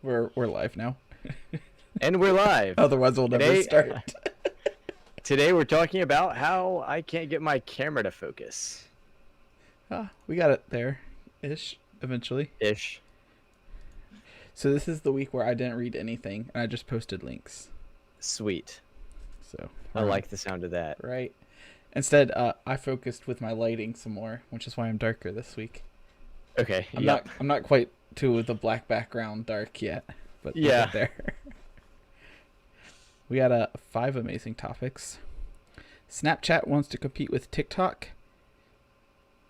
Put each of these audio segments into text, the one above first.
We're live now. And we're live. Otherwise, we'll never start. Today we're talking about how I can't get my camera to focus. We got it there, ish. Eventually. Ish. So this is the week where I didn't read anything, and I just posted links. Sweet. So I like the sound of that. Right. Instead, I focused with my lighting some more, which is why I'm darker this week. Okay. I'm not quite to the black background dark yet, but we'll yeah. get there. We got 5 amazing topics. Snapchat wants to compete with TikTok.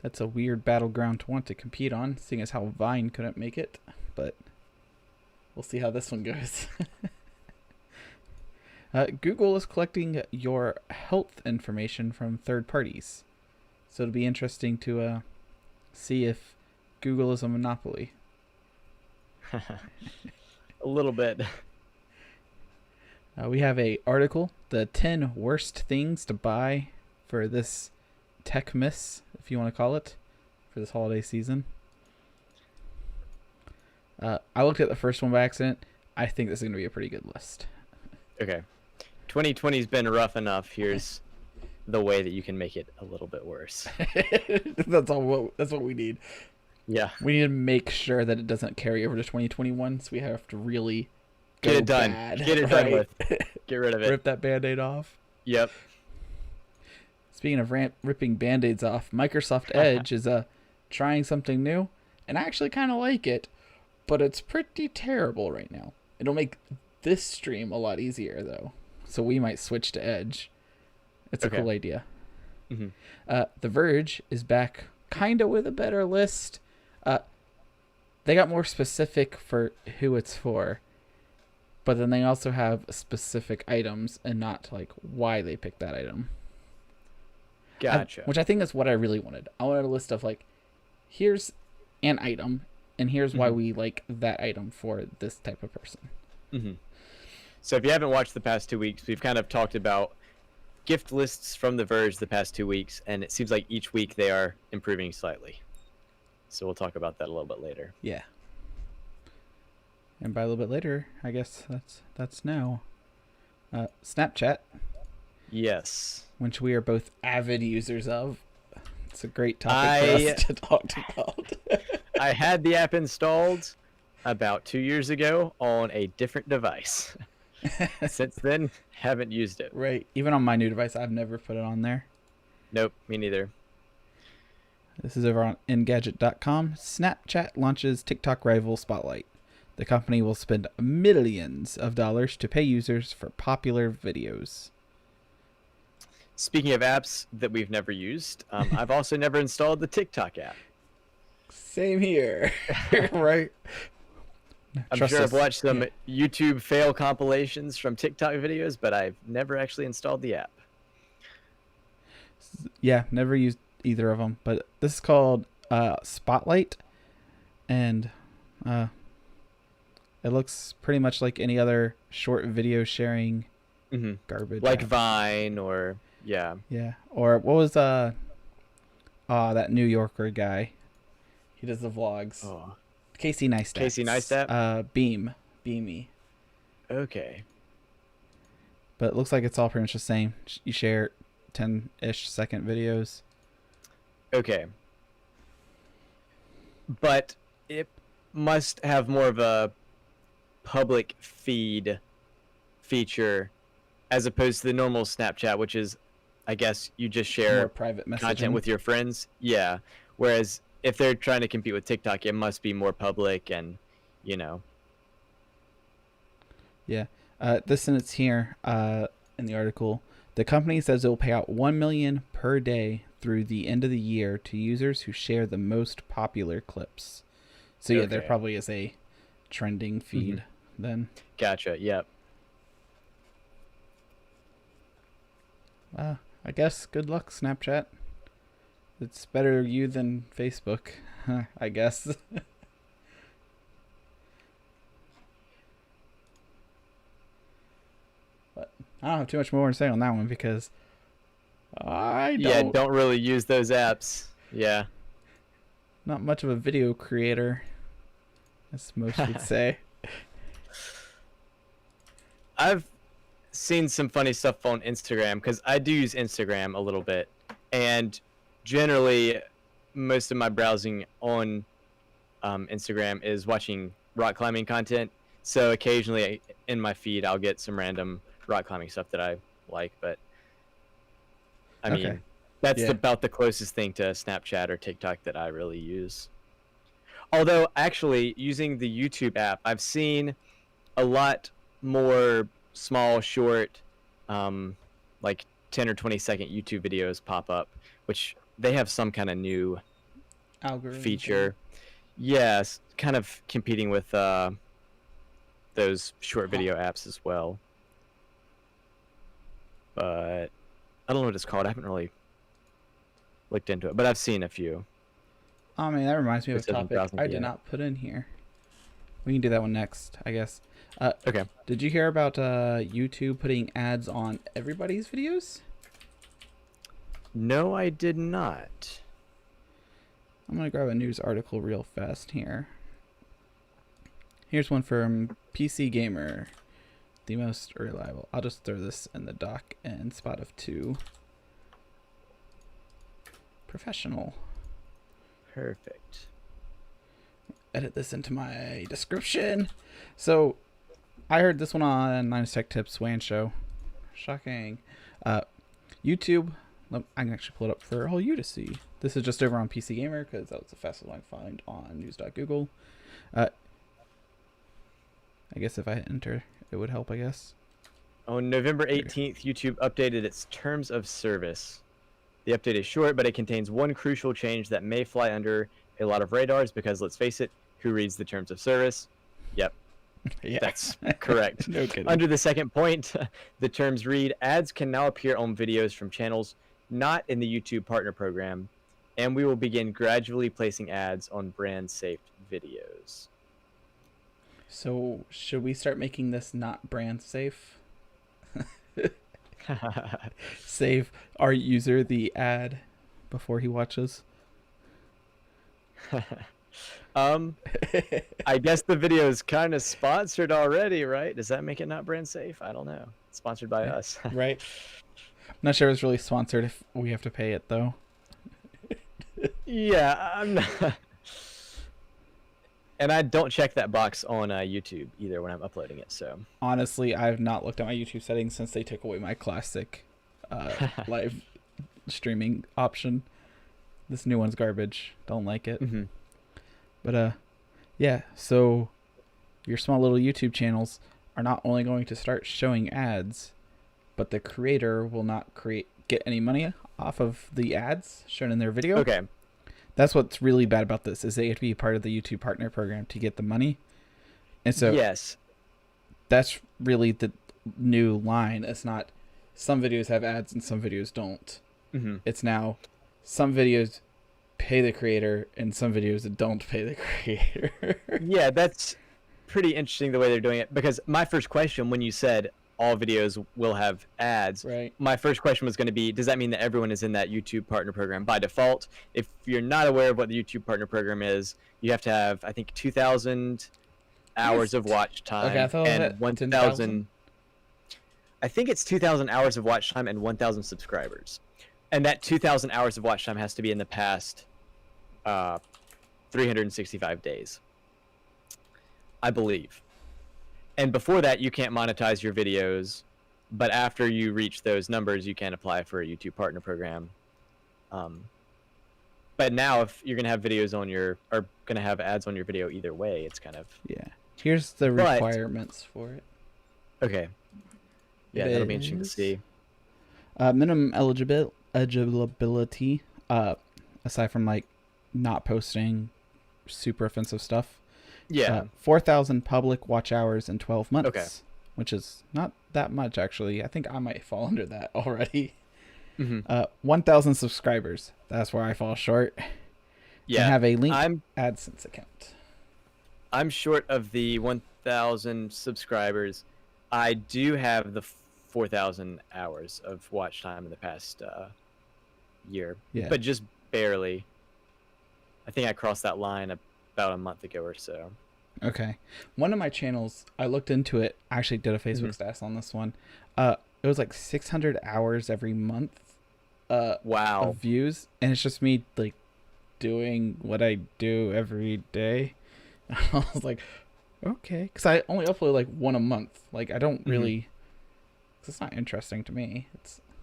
That's a weird battleground to want to compete on, seeing as how Vine couldn't make it, but we'll see how this one goes. Google is collecting your health information from third parties, so it'll be interesting to see if Google is a monopoly. A little bit. We have a article, the 10 worst things to buy for this tech miss, if you want to call it, for this holiday season. I looked at the first one by accident. I think this is going to be a pretty good list. Okay. 2020's been rough enough. Here's the way that you can make it a little bit worse. That's what we need. Yeah. We need to make sure that it doesn't carry over to 2021, so we have to really get it done. Bad, get it done with. Get rid of it. Rip that Band-Aid off. Yep. Speaking of ripping Band-Aids off, Microsoft Edge is trying something new, and I actually kind of like it, but it's pretty terrible right now. It'll make this stream a lot easier, though, so we might switch to Edge. It's a cool idea. Mm-hmm. The Verge is back kind of with a better list. They got more specific for who it's for, but then they also have specific items and not like why they picked that item. Gotcha. Which I think is what I really wanted. I wanted a list of like, here's an item, and here's why we like that item for this type of person. Mm-hmm. So if you haven't watched the past 2 weeks, we've kind of talked about gift lists from The Verge the past 2 weeks, and it seems like each week they are improving slightly. So we'll talk about that a little bit later. Yeah. And by a little bit later, I guess that's now. Snapchat. Yes. Which we are both avid users of. It's a great topic for us to talk about. I had the app installed about 2 years ago on a different device. Since then, haven't used it. Right. Even on my new device, I've never put it on there. Nope, me neither. This is over on Engadget.com. Snapchat launches TikTok rival Spotlight. The company will spend millions of dollars to pay users for popular videos. Speaking of apps that we've never used, I've also never installed the TikTok app. Same here. Right? I'm sure I've watched some YouTube fail compilations from TikTok videos, but I've never actually installed the app. Yeah, never used either of them. But this is called Spotlight, and it looks pretty much like any other short video sharing garbage. Like app. Vine or, yeah. Yeah, or what was that New Yorker guy? He does the vlogs. Oh. Casey Neistat. Casey Neistat? Beamy. Okay. But it looks like it's all pretty much the same. You share 10-ish second videos. Okay. But it must have more of a public feed feature as opposed to the normal Snapchat, which is, I guess, you just share more private messaging content with your friends. Yeah. Whereas if they're trying to compete with TikTok, it must be more public and, you know. Yeah. This sentence here in the article, the company says it will pay out $1 million per day through the end of the year to users who share the most popular clips. So yeah, there probably is a trending feed then. Gotcha. Yep. I guess good luck, Snapchat. It's better you than Facebook, I guess. But I don't have too much more to say on that one because I don't really use those apps. Yeah. Not much of a video creator, as most would say. I've seen some funny stuff on Instagram because I do use Instagram a little bit, and generally, most of my browsing on Instagram is watching rock climbing content. So occasionally in my feed, I'll get some random rock climbing stuff that I like, but I mean, that's about the closest thing to Snapchat or TikTok that I really use. Although, actually, using the YouTube app, I've seen a lot more small, short, like 10 or 20-second YouTube videos pop up, which they have some kind of new algorithm feature. Yes, kind of competing with those short video apps as well. But I don't know what it's called. I haven't really looked into it, but I've seen a few. Oh man, that reminds me of a topic I did not put in here. We can do that one next, I guess. Okay. Did you hear about YouTube putting ads on everybody's videos? No, I did not. I'm going to grab a news article real fast here. Here's one from PC Gamer. The most reliable. I'll just throw this in the doc and spot of 2. Professional. Perfect. Edit this into my description. So, I heard this one on 9's Tech Tips WAN show. Shocking. YouTube. I can actually pull it up for all you to see. This is just over on PC Gamer because that was the fastest one I find on news.google. I guess if I hit enter, it would help, I guess. On November 18th, YouTube updated its terms of service. The update is short, but it contains one crucial change that may fly under a lot of radars because, let's face it, who reads the terms of service? Yep. Yeah. That's correct. No kidding. Under the second point, the terms read, ads can now appear on videos from channels not in the YouTube Partner Program, and we will begin gradually placing ads on brand-safe videos. So, should we start making this not brand safe? Save our user the ad before he watches. I guess the video is kind of sponsored already, right? Does that make it not brand safe? I don't know. It's sponsored by us. Right. I'm not sure it's really sponsored if we have to pay it, though. Yeah, I'm not. And I don't check that box on YouTube either when I'm uploading it. So honestly, I've not looked at my YouTube settings since they took away my classic live streaming option. This new one's garbage. Don't like it. Mm-hmm. But yeah. So your small little YouTube channels are not only going to start showing ads, but the creator will not get any money off of the ads shown in their video. Okay. That's what's really bad about this, is they have to be part of the YouTube Partner Program to get the money. And so yes, that's really the new line. It's not some videos have ads and some videos don't. Mm-hmm. It's now some videos pay the creator and some videos that don't pay the creator. Yeah, that's pretty interesting the way they're doing it, because my first question when you said all videos will have ads, right, my first question was going to be, does that mean that everyone is in that YouTube Partner Program by default? If you're not aware of what the YouTube Partner Program is, you have to have, I think, 2,000 hours of watch time. Okay, I thought and it was 1,000. I think it's 2,000 hours of watch time and 1,000 subscribers. And that 2,000 hours of watch time has to be in the past 365 days, I believe. And before that, you can't monetize your videos, but after you reach those numbers, you can apply for a YouTube Partner Program. But now, if you're gonna have videos on your, or gonna have ads on your video either way, it's kind of, yeah. Here's the requirements for it. Okay. Yeah, that'll be interesting to see. Minimum eligibility, aside from like not posting super offensive stuff. Yeah. 4,000 public watch hours in 12 months. Okay. Which is not that much, actually. I think I might fall under that already. Mm-hmm. 1,000 subscribers. That's where I fall short. Yeah. And have a link AdSense account. I'm short of the 1,000 subscribers. I do have the 4,000 hours of watch time in the past year, but just barely. I think I crossed that line about a month ago or so. Okay. One of my channels, I looked into it. I actually did a Facebook status on this one. It was like 600 hours every month Wow. of views, and it's just me like doing what I do every day. I was like, okay, because I only upload like one a month. Like I don't really, cause it's not interesting to me.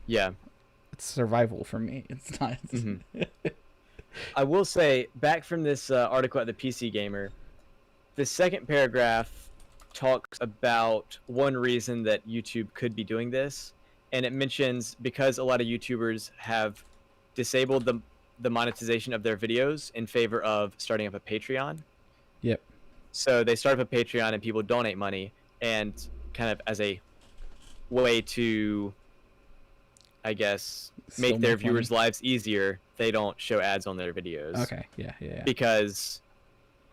Yeah. It's survival for me. It's not. I will say, back from this article at the PC Gamer, the second paragraph talks about one reason that YouTube could be doing this, and it mentions because a lot of YouTubers have disabled the monetization of their videos in favor of starting up a Patreon. Yep. So they start up a Patreon and people donate money, and kind of as a way to, I guess, Still make their make money. viewers' lives easier, they don't show ads on their videos. Okay. Yeah. Because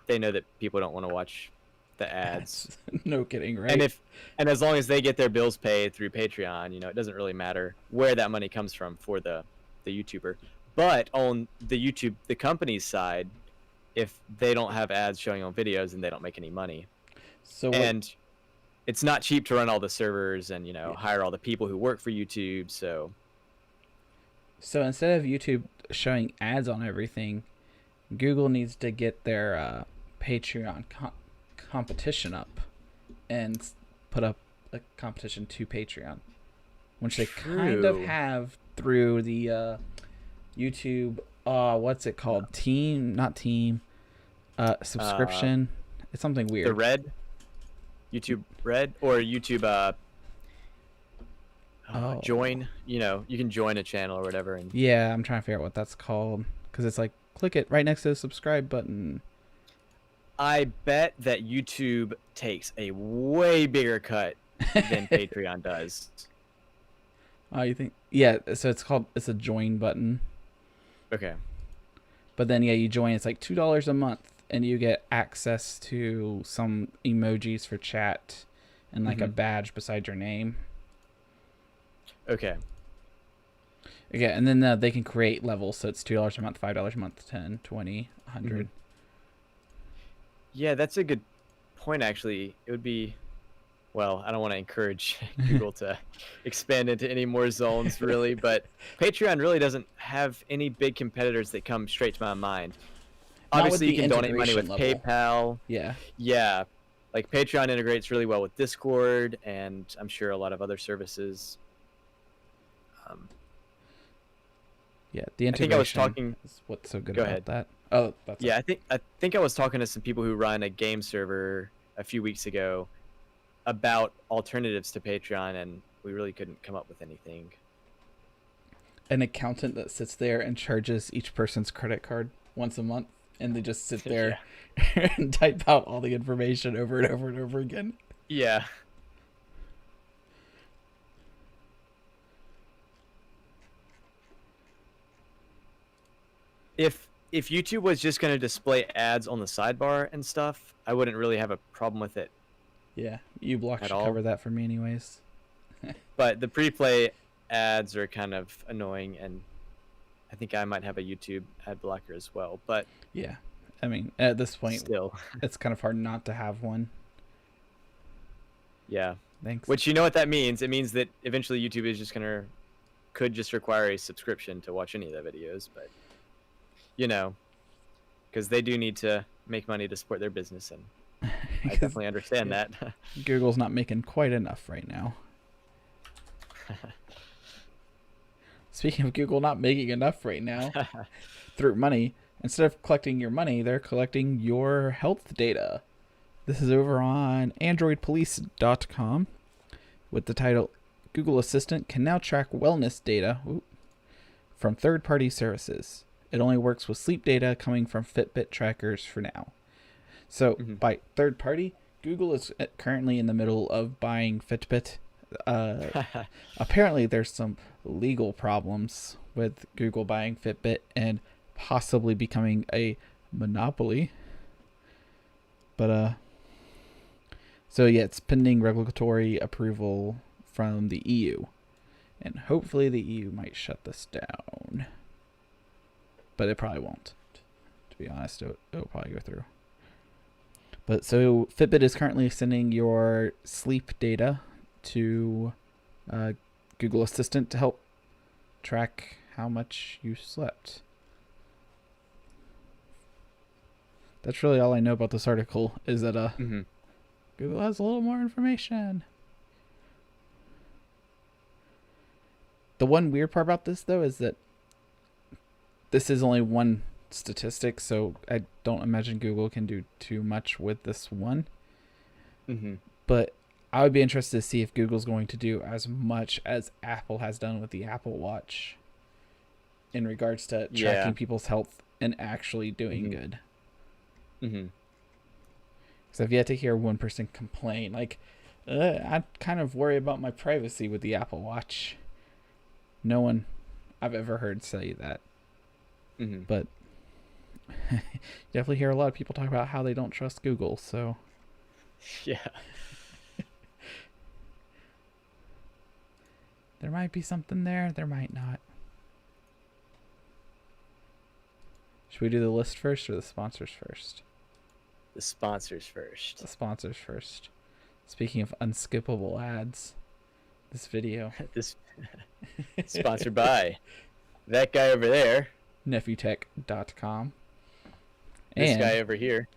they know that people don't want to watch the ads. No kidding, right? And as long as they get their bills paid through Patreon, it doesn't really matter where that money comes from for the YouTuber. But on the company's side, if they don't have ads showing on videos, then they don't make any money. And it's not cheap to run all the servers and hire all the people who work for YouTube. So instead of YouTube showing ads on everything, Google needs to get their Patreon competition up and put up a competition to Patreon, which they kind of have through the YouTube. What's it called? Subscription. It's something weird. The Red, YouTube Red, or YouTube join. You can join a channel or whatever. And yeah, I'm trying to figure out what that's called because it's like click it right next to the subscribe button. I bet that YouTube takes a way bigger cut than Patreon does. Oh, you think? Yeah, so it's a join button. Okay. But then you join, it's like $2 a month and you get access to some emojis for chat and like a badge beside your name. Okay. Yeah, and then they can create levels, so it's $2 a month, $5 a month, 10, 20, 100. Yeah, that's a good point, actually. It would be, well, I don't want to encourage Google to expand into any more zones, really, but Patreon really doesn't have any big competitors that come straight to my mind. Obviously, you can donate money with PayPal. Yeah. Yeah. Like, Patreon integrates really well with Discord, and I'm sure a lot of other services. Yeah, the integration I was talking, is what's so good go about ahead. that. Oh, that's yeah, I think I was talking to some people who run a game server a few weeks ago about alternatives to Patreon, and we really couldn't come up with anything. An accountant that sits there and charges each person's credit card once a month, and they just sit there and type out all the information over and over and over again. Yeah. If YouTube was just going to display ads on the sidebar and stuff, I wouldn't really have a problem with it. Yeah, uBlock should cover that for me anyways. But the pre-play ads are kind of annoying, and I think I might have a YouTube ad blocker as well. But yeah, I mean, at this point, still, it's kind of hard not to have one. Yeah. Thanks. Which, you know what that means? It means that eventually YouTube is could just require a subscription to watch any of the videos, but because they do need to make money to support their business, and I definitely understand that. Google's not making quite enough right now. Speaking of Google not making enough right now, through money, instead of collecting your money, they're collecting your health data. This is over on androidpolice.com with the title, Google Assistant can now track wellness data from third-party services. It only works with sleep data coming from Fitbit trackers for now. So by third party, Google is currently in the middle of buying Fitbit. Apparently there's some legal problems with Google buying Fitbit and possibly becoming a monopoly. But so yeah, it's pending regulatory approval from the EU. And hopefully the EU might shut this down. But it probably won't. To be honest, it'll probably go through. But so Fitbit is currently sending your sleep data to Google Assistant to help track how much you slept. That's really all I know about this article, is that Google has a little more information. The one weird part about this, though, is that this is only one statistic, so I don't imagine Google can do too much with this one. But I would be interested to see if Google's going to do as much as Apple has done with the Apple Watch in regards to tracking people's health and actually doing good. Because I've yet to hear one person complain. Like, I kind of worry about my privacy with the Apple Watch. No one I've ever heard say that. But you definitely hear a lot of people talk about how they don't trust Google, so... Yeah. There might be something there, there might not. Should we do the list first or the sponsors first? The sponsors first. The sponsors first. Speaking of unskippable ads, this video. This sponsored by that guy over there. NephewTech.com. This and guy over here.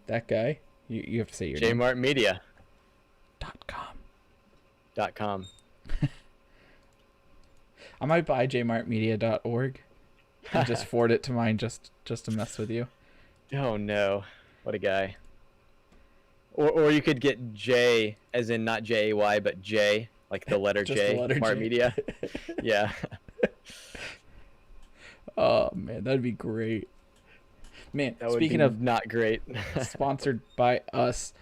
That guy. You have to say your name. JMartMedia.com. .com. I might buy jmartmedia.org and just forward it to mine just to mess with you. Oh no. What a guy. Or you could get J as in not J-A-Y but J, like the letter J. The letter Mart J. Media. Yeah. Oh man, that'd be great. Man, That speaking would be of not great. sponsored by us,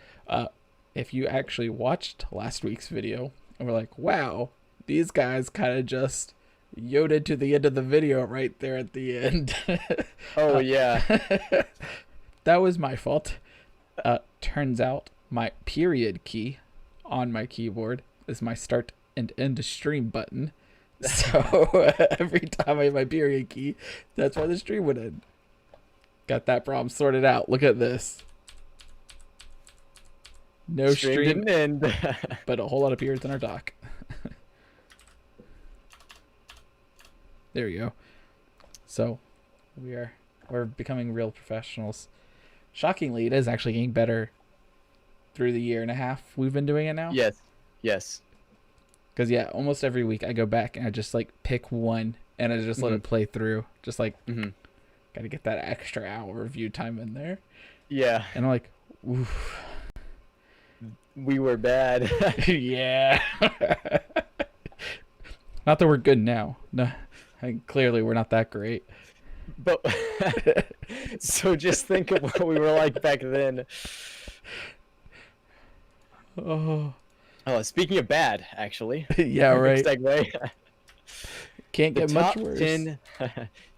if you actually watched last week's video and were like, wow, these guys kind of just yoded to the end of the video right there at the end. Oh yeah. That was my fault. Turns out my period key on my keyboard is my start and end stream button. So every time I have my period key, that's why the stream would end. Got that problem sorted out. Look at this. No stream didn't end. but a whole lot of periods in our dock. There you go. So we're becoming real professionals. Shockingly, it is actually getting better through the year and a half we've been doing it now. Yes. Because yeah, almost every week I go back and I just like pick one and I just let it play through. Just like got to get that extra hour of view time in there. Yeah. And I'm like, oof. We were bad. Yeah. Not that we're good now. No, clearly we're not that great. But so just think of what we were like back then. Oh, Speaking of bad, actually. yeah, right. Segue. Can't get much worse.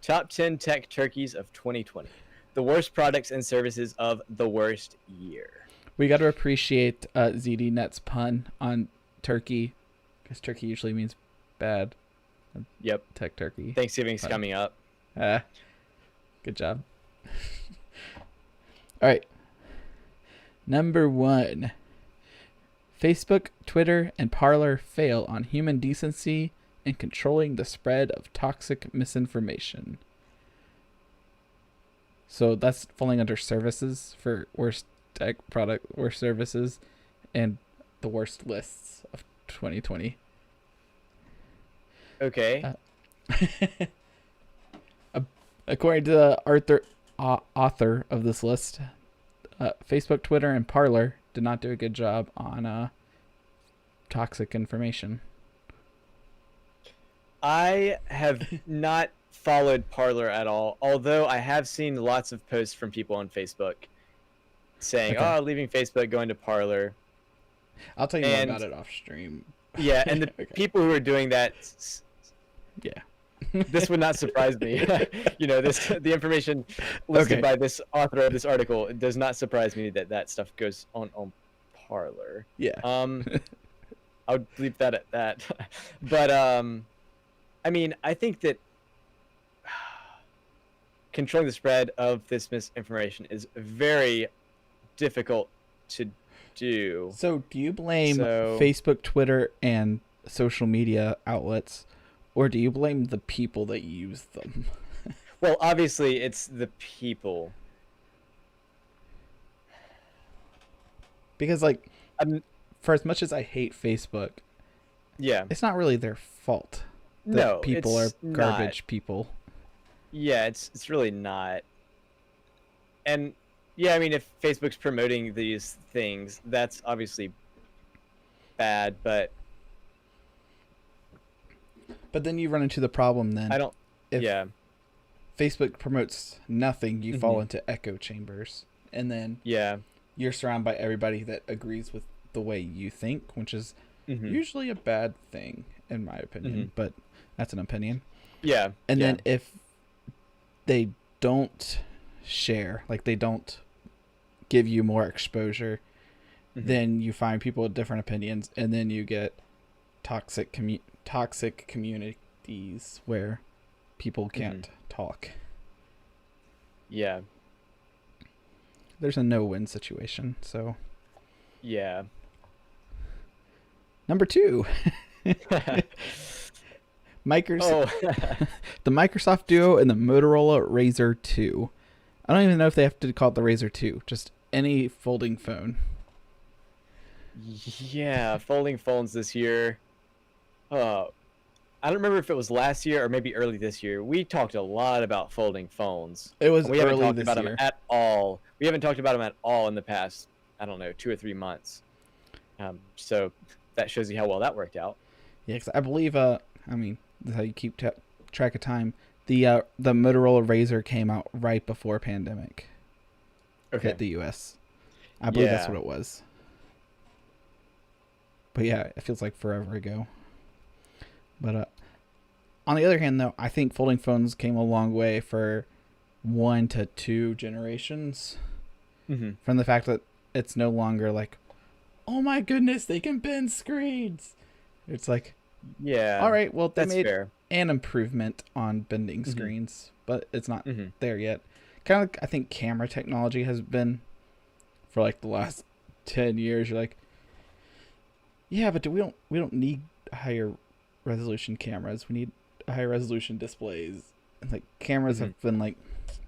Top 10 tech turkeys of 2020. The worst products and services of the worst year. We got to appreciate ZDNet's pun on turkey, because turkey usually means bad. Yep. Tech turkey. Thanksgiving's coming up. Good job. All right. Number 1. Facebook, Twitter, and Parler fail on human decency and controlling the spread of toxic misinformation. So that's falling under services for worst tech product, worst services, and the worst lists of 2020. Okay. According to the author of this list, Facebook, Twitter, and Parler did not do a good job on toxic information. I have not followed Parler at all, although I have seen lots of posts from people on Facebook saying, leaving Facebook, going to Parler. I'll tell you more about it off stream. Yeah, and the people who are doing that, yeah. This would not surprise me. The information listed by this author of this article, it does not surprise me that stuff goes on Parler. Yeah. I would leave that at that. But I mean, I think that controlling the spread of this misinformation is very difficult to do. So do you blame So- Facebook, Twitter, and social media outlets, or do you blame the people that use them? Well, obviously, it's the people. Because, like, Um, for as much as I hate Facebook, yeah. it's not really their fault that No, people are it's not. garbage people. Yeah, it's really not. And yeah, I mean, if Facebook's promoting these things, that's obviously bad. But But then you run into the problem then. I don't. If Yeah. Facebook promotes nothing, you fall Mhm. into echo chambers. And then Yeah. you're surrounded by everybody that agrees with the way you think, which is Mhm. usually a bad thing, in my opinion. Mhm. But that's an opinion. Yeah. And yeah. then if they don't share, like they don't give you more exposure, Mhm. then you find people with different opinions, and then you get toxic communities where people can't talk. Yeah. There's a no-win situation. So Yeah. number 2, Microsoft, Oh. the Microsoft Duo and the Motorola Razr 2. I don't even know if they have to call it the Razr 2. Just any folding phone. Yeah, folding phones this year. I don't remember if it was last year or maybe early this year. We talked a lot about folding phones. It was We haven't early talked this about year. them at all. We haven't talked about them at all in the past, I don't know, 2 or 3 months. So that shows you how well that worked out. Yeah, 'cause I believe, I mean, that's how you keep track of time. The Motorola Razr came out right before pandemic hit the U.S. I believe that's Yeah. what it was. But yeah, it feels like forever ago. But on the other hand, though, I think folding phones came a long way for 1 to 2 generations. Mm-hmm. From the fact that it's no longer like, oh my goodness, they can bend screens. It's like, Yeah. all right, well, they That's made fair. an improvement on bending Mhm. screens, but it's not Mm-hmm. there yet. Kind of like I think camera technology has been for like the last 10 years. You're like, yeah, but we don't need higher resolution cameras. We need higher resolution displays. And like cameras Mhm. have been like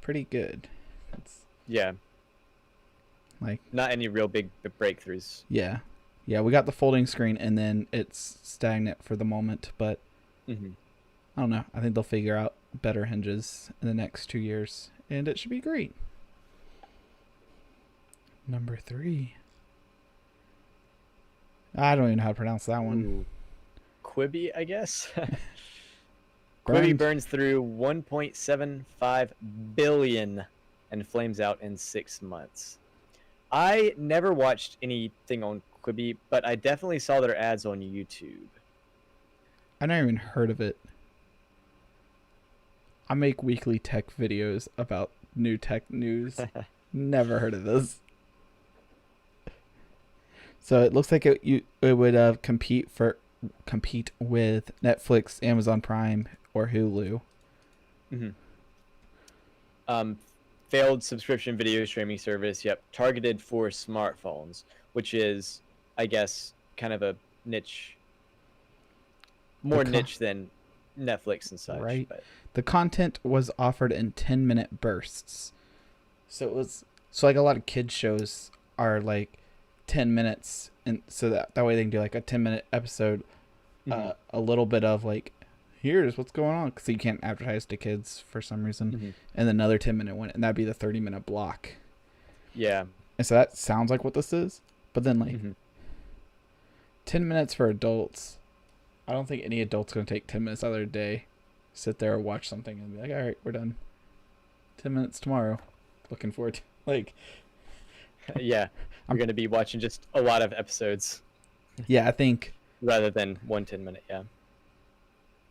pretty good. It's Yeah. like, Not any real big breakthroughs. yeah, we got the folding screen and then it's stagnant for the moment, but Mm-hmm. I don't know. I think they'll figure out better hinges in the next 2 years, and it should be great. Number 3. I don't even know how to pronounce that one. Ooh. Quibi, I guess. Burned- Quibi burns through 1.75 billion and flames out in 6 months. I never watched anything on Quibi, but I definitely saw their ads on YouTube. I never even heard of it. I make weekly tech videos about new tech news. Never heard of this. So it looks like it would compete with Netflix, Amazon Prime, or Hulu. Mm-hmm. Failed subscription video streaming service. Yep, targeted for smartphones, which is, I guess, kind of a niche, more niche than Netflix and such. Right. But The content was offered in 10-minute bursts. So like a lot of kids shows are like 10 minutes, and so that way they can do like a 10-minute episode, Mhm. a little bit of like, here's what's going on, because you can't advertise to kids for some reason, Mhm. and then another 10-minute one, and that'd be the 30-minute block. Yeah. And so that sounds like what this is, but then like Mhm. 10 minutes for adults. I don't think any adult's going to take 10 minutes out of their day, sit there and watch something and be like, all right, we're done. 10 minutes tomorrow. Looking forward to, like, Yeah. I'm going to be watching just a lot of episodes yeah, I think rather than 1 10-minute. Yeah.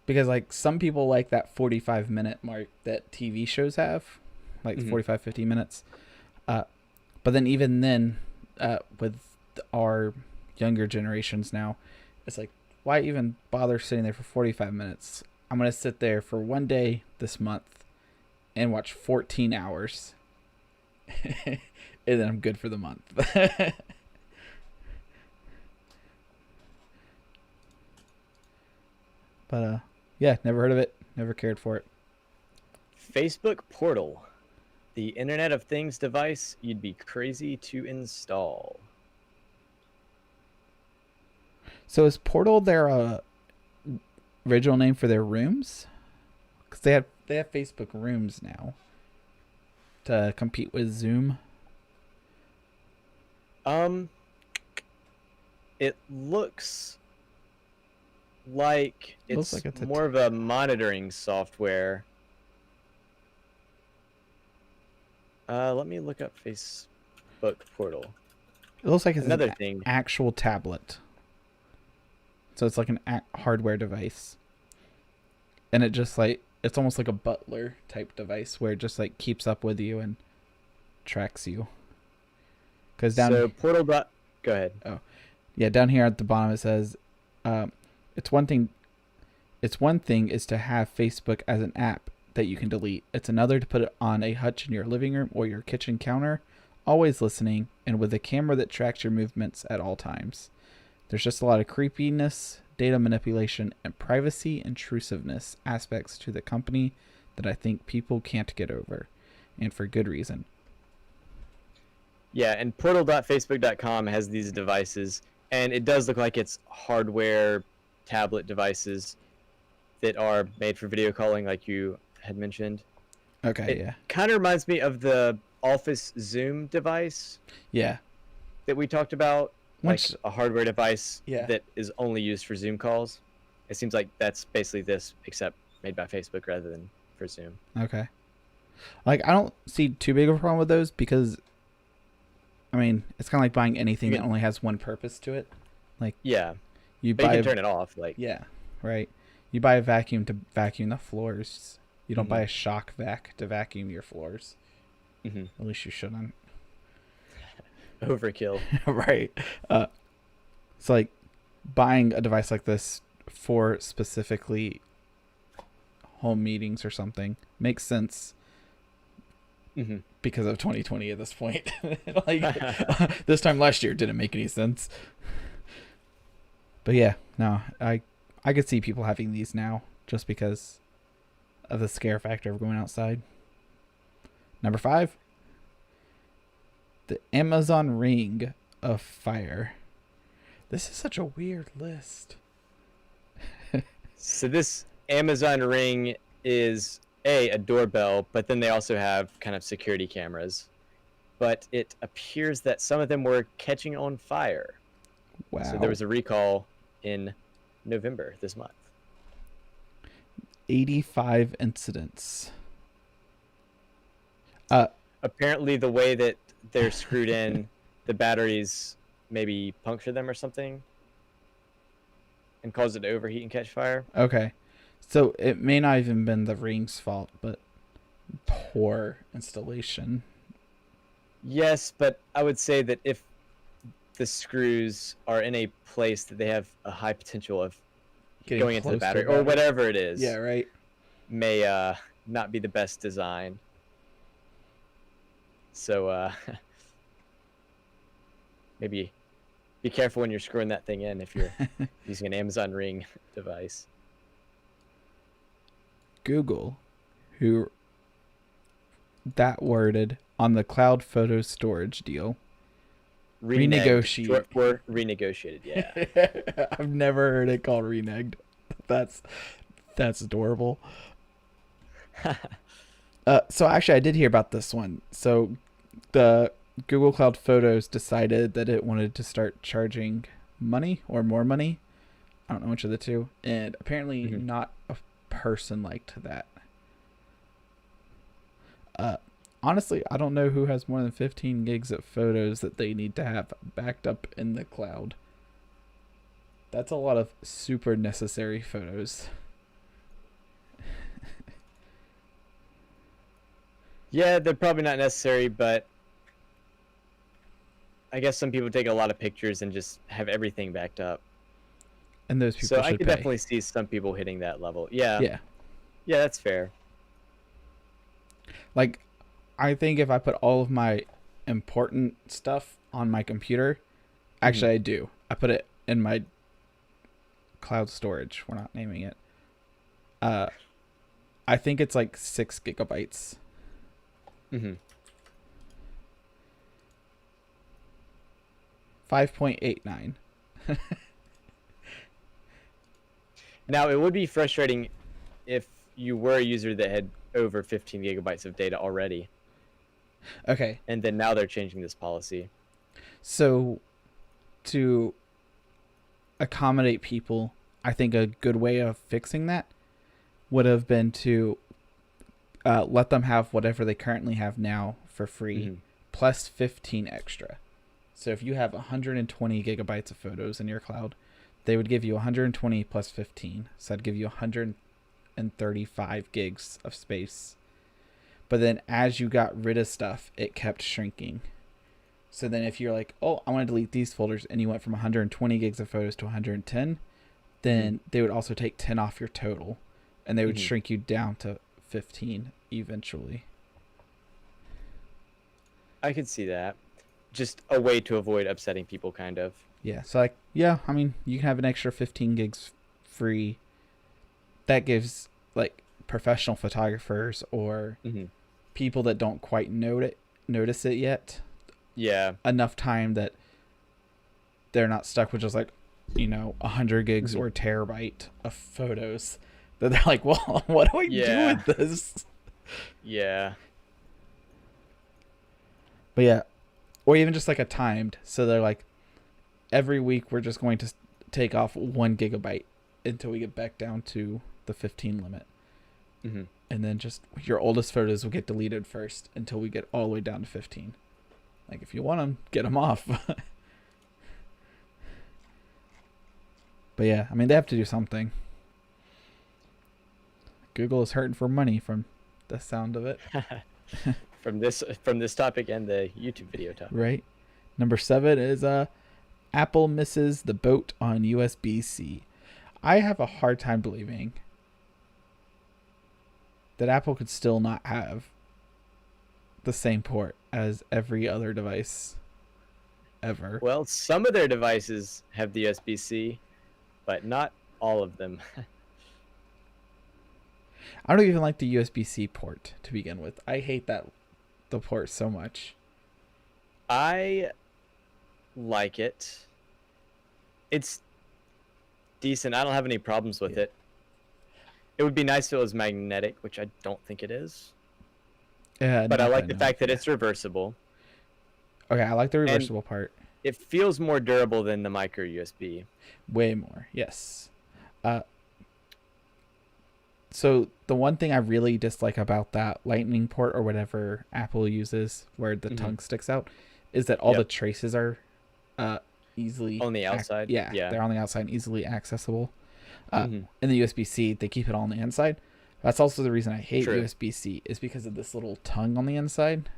because like some people like that 45-minute mark that TV shows have, like Mhm. 45, 50 minutes. But then even then, with our younger generations now, it's like, why even bother sitting there for 45 minutes? I'm going to sit there for one day this month and watch 14 hours and then I'm good for the month. But yeah, never heard of it. Never cared for it. Facebook Portal, the Internet of Things device you'd be crazy to install. So is Portal their original name for their rooms? Because they have Facebook Rooms now to compete with Zoom. It looks like it's more of a monitoring software. Let me look up Facebook Portal. It looks like it's another an thing. Actual tablet. So it's like an hardware device. And it just like, it's almost like a butler type device where it just like keeps up with you and tracks you. Because So Portal. Go ahead. Oh, yeah. Down here at the bottom it says, it's one thing is to have Facebook as an app that you can delete. It's another to put it on a hutch in your living room or your kitchen counter, always listening and with a camera that tracks your movements at all times. There's just a lot of creepiness, data manipulation, and privacy intrusiveness aspects to the company that I think people can't get over, and for good reason. Yeah, and portal.facebook.com has these devices, and it does look like it's hardware tablet devices that are made for video calling, like you had mentioned. Okay, yeah. Kind of reminds me of the Office Zoom device. Yeah. That we talked about. Like a hardware device that is only used for Zoom calls. It seems like that's basically this, except made by Facebook rather than for Zoom. Okay. Like, I don't see too big of a problem with those because, I mean, it's kind of like buying anything that only has one purpose to it. Like, yeah, you can turn it off. Like, yeah, right. You buy a vacuum to vacuum the floors. You don't buy a shock vac to vacuum your floors. At least you shouldn't. Overkill. Right. So like buying a device like this for specifically home meetings or something makes sense because of 2020 at this point. Like this time last year didn't make any sense. But yeah, no, I could see people having these now just because of the scare factor of going outside. Number 5. The Amazon Ring of Fire. This is such a weird list. So this Amazon Ring is a doorbell, but then they also have kind of security cameras. But it appears that some of them were catching on fire. Wow. So there was a recall in November this month. 85 incidents. Apparently the way that they're screwed in, the batteries maybe puncture them or something and cause it to overheat and catch fire. Okay. So it may not even been the ring's fault, but poor installation. Yes, but I would say that if the screws are in a place that they have a high potential of going into the battery or whatever it is. Yeah, right. May not be the best design. So maybe be careful when you're screwing that thing in if you're using an Amazon Ring device. Google, who that worded on the cloud photo storage deal. Reneged. Short for renegotiated, yeah. I've never heard it called reneged. That's adorable. So actually I did hear about this one. So the Google Cloud Photos decided that it wanted to start charging money or more money. I don't know which of the two. And apparently not a person liked that. Honestly, I don't know who has more than 15 gigs of photos that they need to have backed up in the cloud. That's a lot of super necessary photos. Yeah, they're probably not necessary, but I guess some people take a lot of pictures and just have everything backed up. And those people so should I could pay. definitely see some people hitting that level. Yeah. Yeah. Yeah, that's fair. Like, I think if I put all of my important stuff on my computer. Actually, I do. I put it in my cloud storage. We're not naming it. I think it's like 6 gigabytes. 5.89. Now, it would be frustrating if you were a user that had over 15 gigabytes of data already. Okay. And then now they're changing this policy. So, to accommodate people, I think a good way of fixing that would have been to let them have whatever they currently have now for free, plus 15 extra. So if you have 120 gigabytes of photos in your cloud, they would give you 120 plus 15. So that'd give you 135 gigs of space. But then as you got rid of stuff, it kept shrinking. So then if you're like, oh, I want to delete these folders, and you went from 120 gigs of photos to 110, then they would also take 10 off your total, and they would shrink you down to 15 eventually. I could see that. Just a way to avoid upsetting people, kind of. Yeah, so like, yeah, I mean, you can have an extra 15 gigs free. That gives, like, professional photographers or people that don't quite notice it yet. Yeah. Enough time that they're not stuck with just, like, 100 gigs or a terabyte of photos. That they're like, well, what do I do with this? Yeah. But yeah. Or even just like a timed. So they're like, every week we're just going to take off 1 gigabyte until we get back down to the 15 limit. And then just your oldest photos will get deleted first until we get all the way down to 15. Like, if you want them, get them off. But yeah, I mean, they have to do something. Google is hurting for money from the sound of it. From this topic and the YouTube video topic. Right. Number 7 is Apple misses the boat on USB-C. I have a hard time believing that Apple could still not have the same port as every other device ever. Well, some of their devices have the USB-C, but not all of them. I don't even like the USB-C port to begin with. I hate the port so much. I like it. It's decent. I don't have any problems with it. It would be nice if it was magnetic, which I don't think it is. Yeah, but I like the fact that it's reversible. Okay, I like the reversible part. It feels more durable than the micro USB. Way more, yes. So the one thing I really dislike about that lightning port or whatever Apple uses where the tongue sticks out is that all the traces are easily on the outside. Yeah, they're on the outside and easily accessible. In the USB-C, they keep it all on the inside. That's also the reason I hate USB-C is because of this little tongue on the inside.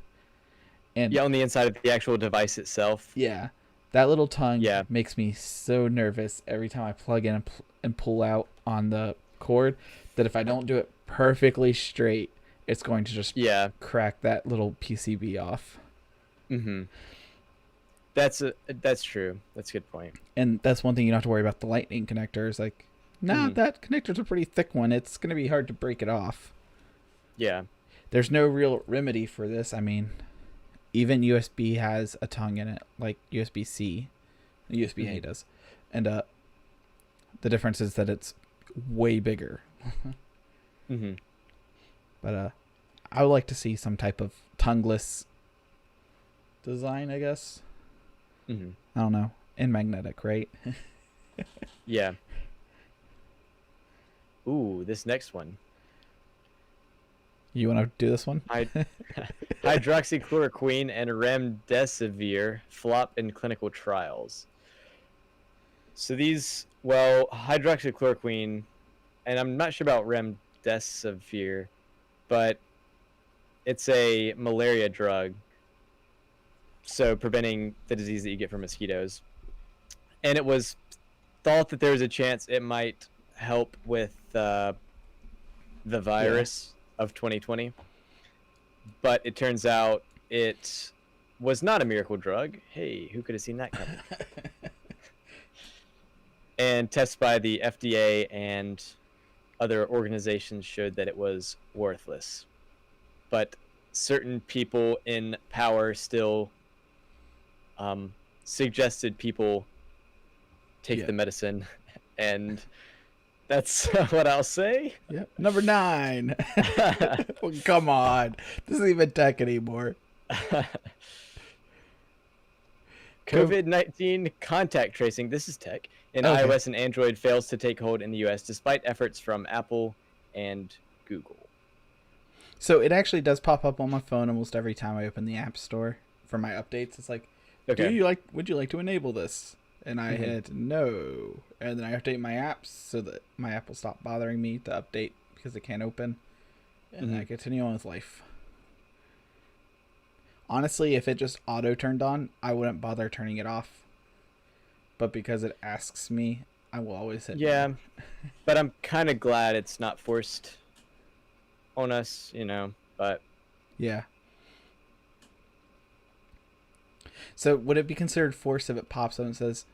And on the inside of the actual device itself. Yeah, that little tongue makes me so nervous every time I plug in and pull out on the cord that if I don't do it perfectly straight, it's going to just crack that little PCB off. That's true. That's a good point. And that's one thing you don't have to worry about the lightning connectors. Like, that connector's a pretty thick one. It's going to be hard to break it off. Yeah. There's no real remedy for this. I mean, even USB has a tongue in it, like USB-C. USB-A does. And the difference is that it's way bigger. But I would like to see some type of tongueless design, I guess. I don't know. And magnetic, right? Yeah. Ooh, this next one. You want to do this one? Hydroxychloroquine and remdesivir flop in clinical trials. So these, hydroxychloroquine, and I'm not sure about remdesivir, but it's a malaria drug. So preventing the disease that you get from mosquitoes. And it was thought that there was a chance it might help with the virus of 2020. But it turns out it was not a miracle drug. Hey, who could have seen that coming? And tests by the FDA and other organizations showed that it was worthless. But certain people in power still suggested people take the medicine, and that's what I'll say. Yep. Number 9. Well, come on. This isn't even tech anymore. COVID-19 contact tracing, this is tech, in iOS and Android fails to take hold in the US despite efforts from Apple and Google. So it actually does pop up on my phone almost every time I open the App Store for my updates. It's like, would you like to enable this? And I hit no. And then I update my apps so that my app will stop bothering me to update because it can't open. And I continue on with life. Honestly, if it just auto turned on, I wouldn't bother turning it off. But because it asks me, I will always hit no. But I'm kind of glad it's not forced on us, but... Yeah. So would it be considered forced if it pops up and says,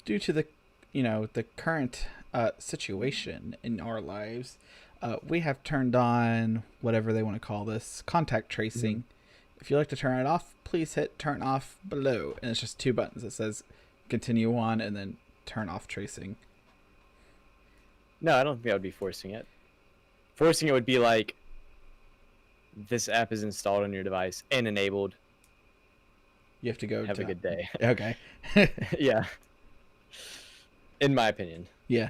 due to the, the current situation in our lives, we have turned on whatever they want to call this, contact tracing. If you'd like to turn it off, please hit turn off below. And it's just 2 buttons. It says continue on and then turn off tracing. No, I don't think I would be forcing it. Forcing it would be like, this app is installed on your device and enabled. You have to go have a good day. Okay. Yeah. In my opinion. Yeah.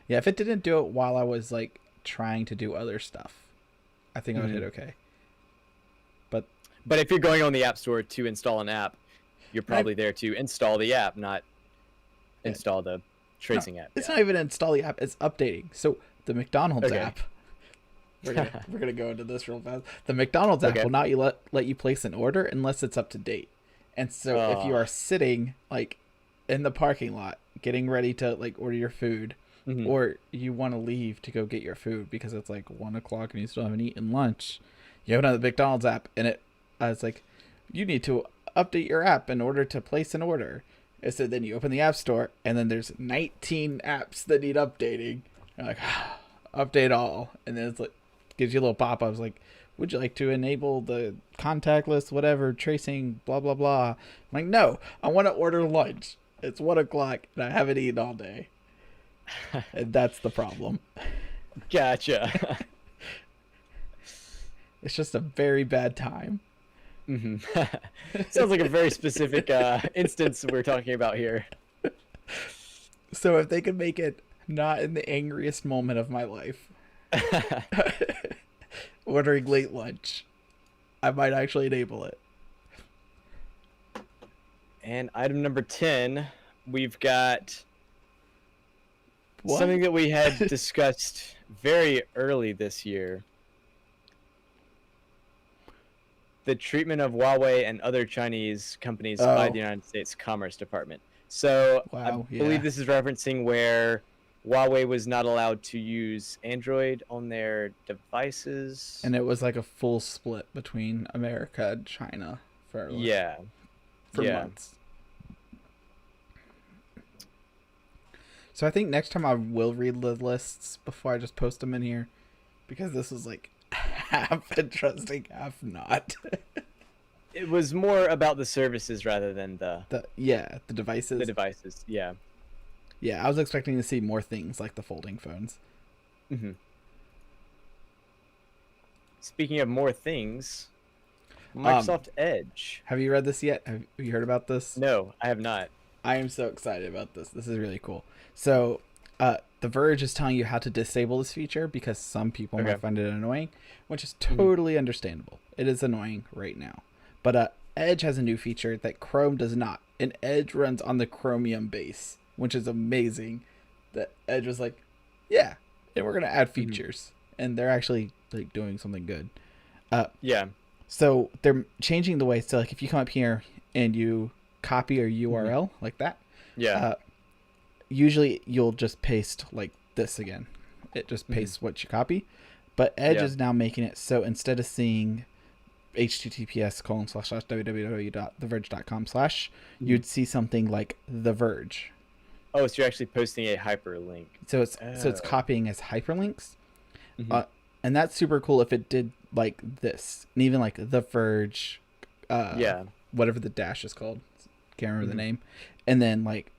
Yeah, if it didn't do it while I was like trying to do other stuff, I think I would hit okay. But if you're going on the App Store to install an app, you're probably there to install the app, not install the tracing app. It's not even install the app, it's updating. So the McDonald's app, we're gonna go into this real fast. The McDonald's app will not let you place an order unless it's up to date. And so if you are sitting like in the parking lot getting ready to like order your food, or you want to leave to go get your food because it's like 1 o'clock and you still haven't eaten lunch, you open up the McDonald's app and it's like, you need to update your app in order to place an order. And so then you open the App Store, and then there's 19 apps that need updating. You're like, update all. And then it's like, gives you a little pop-ups like, would you like to enable the contactless, whatever, tracing, blah, blah, blah. I'm like, no, I want to order lunch. It's 1 o'clock, and I haven't eaten all day. And that's the problem. Gotcha. It's just a very bad time. Sounds like a very specific instance we're talking about here. So if they could make it not in the angriest moment of my life, ordering late lunch, I might actually enable it. And item number 10, we've got something that we had discussed very early this year. The treatment of Huawei and other Chinese companies by the United States Commerce Department. So I believe this is referencing where Huawei was not allowed to use Android on their devices. And it was like a full split between America and China for months. So I think next time I will read the lists before I just post them in here, because this is like half interesting, half not. It was more about the services rather than the devices. The devices, yeah. Yeah, I was expecting to see more things like the folding phones. Speaking of more things, Microsoft Edge. Have you read this yet? Have you heard about this? No, I have not. I am so excited about this. This is really cool. So, The Verge is telling you how to disable this feature because some people might find it annoying, which is totally understandable. It is annoying right now. But Edge has a new feature that Chrome does not. And Edge runs on the Chromium base, which is amazing. That Edge was like, yeah, and we're going to add features. And they're actually like doing something good. So they're changing the way. So like if you come up here and you copy a URL like that. Usually you'll just paste like this again. It just pastes what you copy. But Edge is now making it so instead of seeing https://www.theverge.com/ you'd see something like The Verge. Oh, so you're actually posting a hyperlink. So it's copying as hyperlinks. Mhm. And that's super cool if it did like this. And even like The Verge, Yeah. whatever the dash is called. Can't remember the Mhm. name. And then like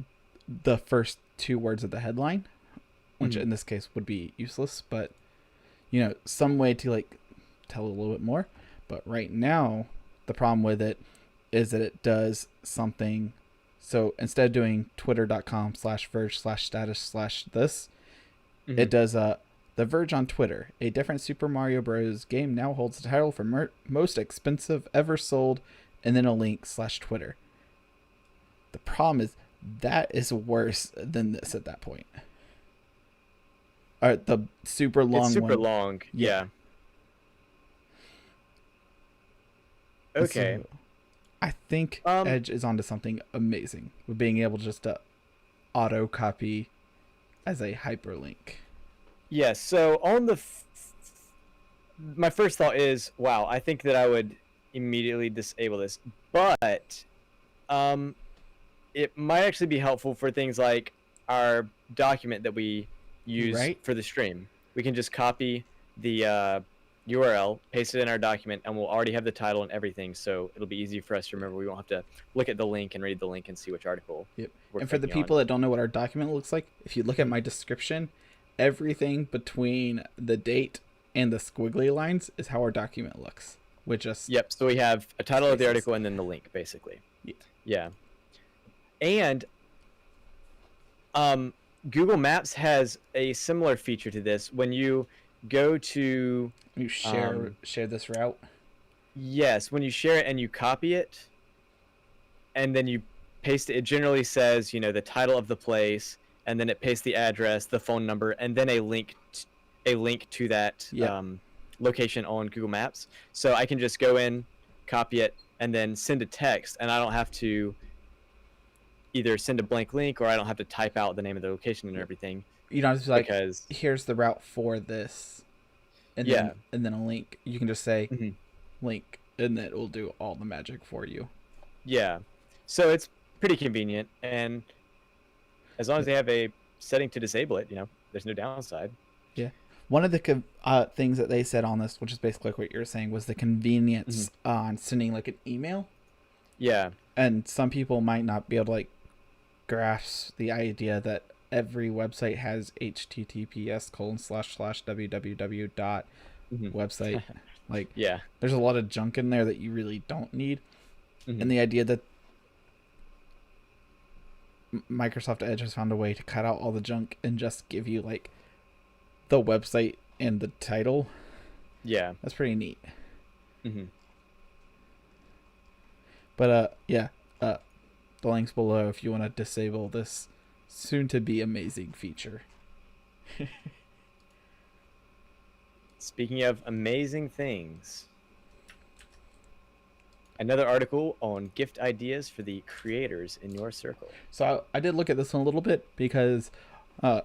the first two words of the headline, which Mhm. in this case would be useless, but you know, some way to like tell a little bit more. But right now, the problem with it is that it does something. So instead of doing twitter.com/verge/status/this, Mhm. it does The Verge on Twitter. A different Super Mario Bros. Game now holds the title for most expensive ever sold, and then a link /Twitter. The problem is that is worse than this at that point. All right, the super long It's super one. long. Yeah. And Okay. so I think Edge is onto something amazing with being able just to auto copy as a hyperlink. Yes. So on the, my first thought is, wow, I think that I would immediately disable this, but it might actually be helpful for things like our document that we use Right. for the stream. We can just copy the URL, paste it in our document, and we'll already have the title and everything, so it'll be easy for us to remember. We won't have to look at the link and read the link and see which article. Yep. We're And for the clicking people on. that don't know what our document looks like, if you look at my description, everything between the date and the squiggly lines is how our document looks. Which just Yep. So we have a title of the spaces. article and then the link, basically. Yeah. Yeah. And Google Maps has a similar feature to this. When you go to You share this route. yes, when you share it and you copy it, and then you paste it, it generally says, you know, the title of the place, and then it pastes the address, the phone number, and then a link to that Yep. location on Google Maps. So I can just go in, copy it, and then send a text, and I don't have to either send a blank link or I don't have to type out the name of the location and everything. You don't have to be like, because here's the route for this, and Yeah. then a link. You can just say Mhm. link, and it will do all the magic for you. Yeah, so it's pretty convenient, and as long as they have a setting to disable it, you know, there's no downside. Yeah. One of the things that they said on this, which is basically like what you're saying, was the convenience on sending like an email. Yeah. And some people might not be able to like grasp the idea that every website has https://www dot website. Like, Yeah. there's a lot of junk in there that you really don't need. Mhm. And the idea that Microsoft Edge has found a way to cut out all the junk and just give you like the website and the title, Yeah. that's pretty neat. Mm-hmm. But the links below if you want to disable this soon to be amazing feature. Speaking of amazing things, another article on gift ideas for the creators in your circle. So I did look at this one a little bit because I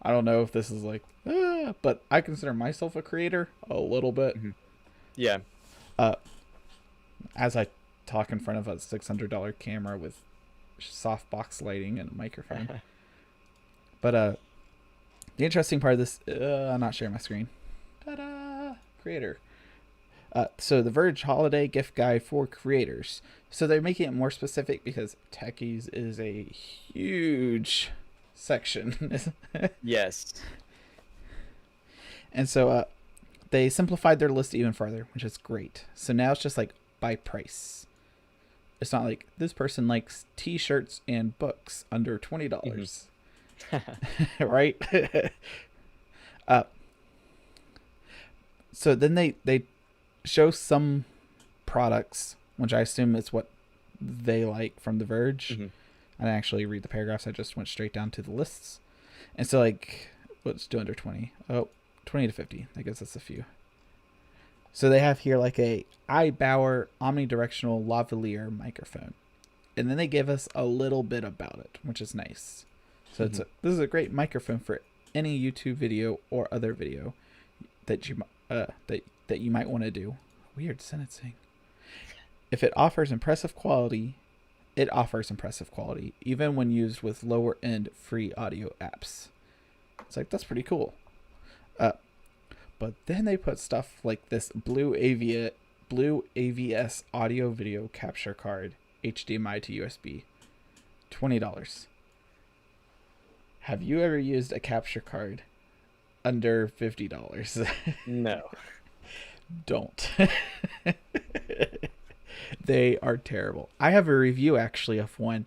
don't know if this is like, but I consider myself a creator a little bit. Mm-hmm. Yeah. As I talk in front of a $600 camera with softbox lighting and a microphone. But the interesting part of this, I'm not sharing my screen. Ta-da! Creator. So the Verge Holiday Gift Guide for Creators. So they're making it more specific because techies is a huge section. Yes. And so they simplified their list even further, which is great. So now it's just like by price. It's not like this person likes t-shirts and books under $20. Right? So then they show some products, which I assume is what they like from The Verge. Mm-hmm. I didn't actually read the paragraphs. I just went straight down to the lists. And so like, let's do under 20. Oh, 20 to 50. I guess that's a few. So they have here like a iBauer omnidirectional lavalier microphone. And then they give us a little bit about it, which is nice. So this is a great microphone for any YouTube video or other video that you that you might want to do Weird sentencing. If it offers impressive quality, it offers impressive quality, even when used with lower end free audio apps. It's like, that's pretty cool. But then they put stuff like this Blue AVS audio video capture card, HDMI to USB, $20. Have you ever used a capture card under $50? No. Don't. They are terrible. I have a review actually of one.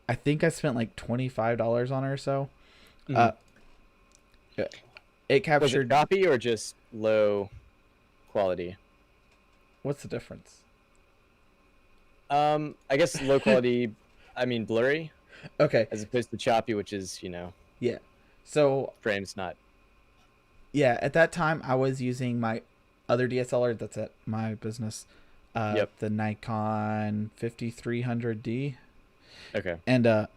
I think I spent like $25 on it or so. It captured. Was it choppy or just low quality? What's the difference? I guess low quality. I mean blurry. Okay. As opposed to choppy, which is Yeah. So frames not. Yeah, at that time I was using my other DSLR that's at my business. The Nikon 5300D. Okay. And that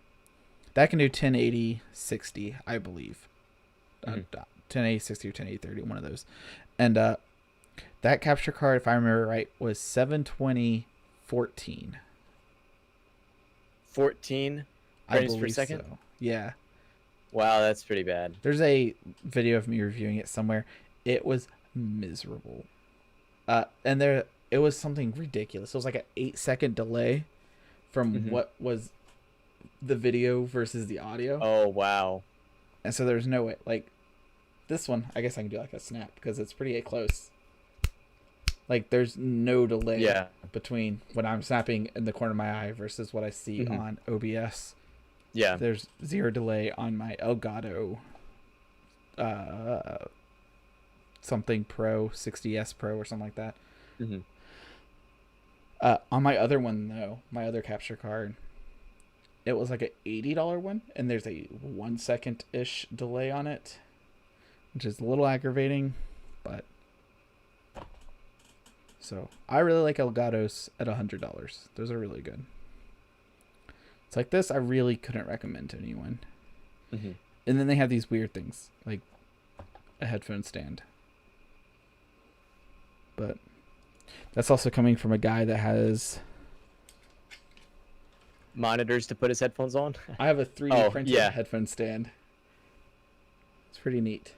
can do 1080 60, I believe. 1080 60 or 1080 30, one of those. And that capture card, if I remember right, was 720 14. 14 frames per second? So. Yeah. Wow, that's pretty bad. There's a video of me reviewing it somewhere. It was miserable. And it was something ridiculous. It was like an 8-second delay from what was the video versus the audio. Oh, wow. And so there's no way. Like, this one, I guess I can do like a snap because it's pretty close. Like, there's no delay between when I'm snapping in the corner of my eye versus what I see on OBS. Yeah. There's zero delay on my Elgato something Pro, 60S Pro or something like that. On my other one, though, my other capture card, it was like an $80 one, and there's a 1 second-ish delay on it, which is a little aggravating, but... So, I really like Elgatos at $100. Those are really good. It's like this, I really couldn't recommend to anyone. And then they have these weird things, like a headphone stand. But that's also coming from a guy that has... monitors to put his headphones on? I have a 3D printed headphone stand. It's pretty neat.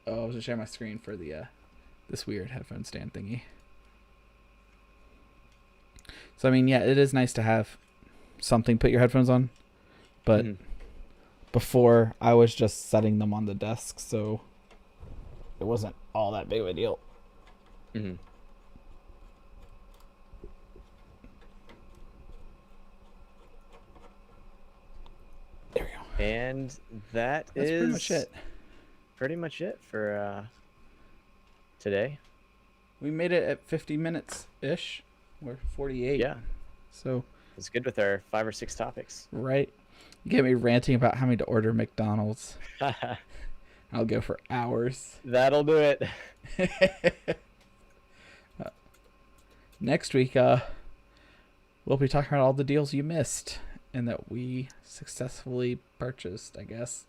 Oh, I was just sharing my screen for the this weird headphone stand thingy. So, I mean, yeah, it is nice to have something to put your headphones on. But before, I was just setting them on the desk, so it wasn't all that big of a deal. There we go. And that's pretty much it. Pretty much it for today. We made it at 50 minutes-ish. We're 48. Yeah. So it's good with our 5 or 6 topics. Right. You get me ranting about having to order McDonald's. I'll go for hours. That'll do it. Next week, we'll be talking about all the deals you missed and that we successfully purchased, I guess.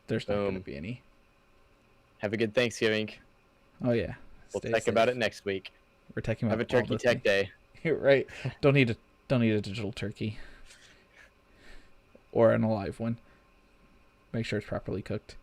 There's not going to be any. Have a good Thanksgiving. Oh, yeah. We'll talk about it next week. We're talking about have a turkey tech day. Right. Don't need a digital turkey. Or an alive one. Make sure it's properly cooked.